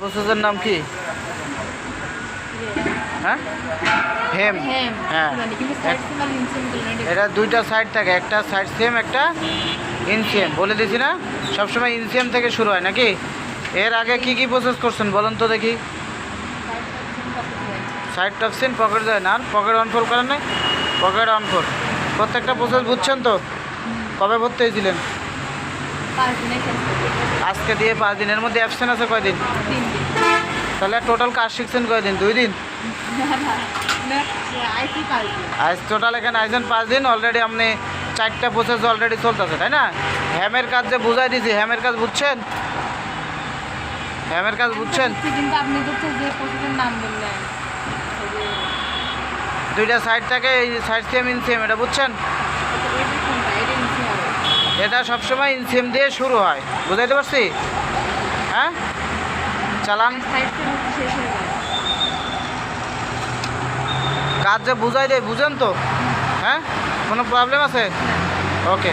প্রসেসের নাম কি? হ্যাঁ, হেম। হ্যাঁ, এটা দুইটা সাইড থাকে, একটা সাইড সেম, একটা ইনসেম। বলে দিছি না, সবসময় ইনসেম থেকে শুরু হয় নাকি? এর আগে কি কি প্রসেস করছেন বলুন তো দেখি। সাইড টক্সিন, পকেট যায় না, আর পকেট অন ফোর করেন নাই? পকেট অন ফোর প্রত্যেকটা প্রসেস বুঝছেন তো? কবে ভর্তি হয়েছিলেন? আজকে দিয়ে 5 দিনের মধ্যে অ্যাবসেন্ট আছে কয়দিন? তাহলে টোটাল কাজ শিখছেন কয়দিন? 2 দিন। আজ টোটাল এখানে আইসেন 5 দিন। অলরেডি আপনি 4টা প্রসেস অলরেডি চলতেছে, তাই না? হ্যামের কাজ যে বুঝাই দিছি, হ্যামের কাজ বুঝছেন? হ্যামের কাজ বুঝছেন? কিন্তু আপনি তো যে প্রসেসের নাম বললেন, দুইটা সাইড থাকে, এই সাইড সেম ইনসেম, এটা বুঝছেন? এটা সবসময় ইনসেম দিয়ে শুরু হয়, বুঝাইতে পারছি? হ্যাঁ, চালান। কাজ যে বুঝাই দেয়, বুঝেন তো? হ্যাঁ, কোনো প্রবলেম আছে? ওকে।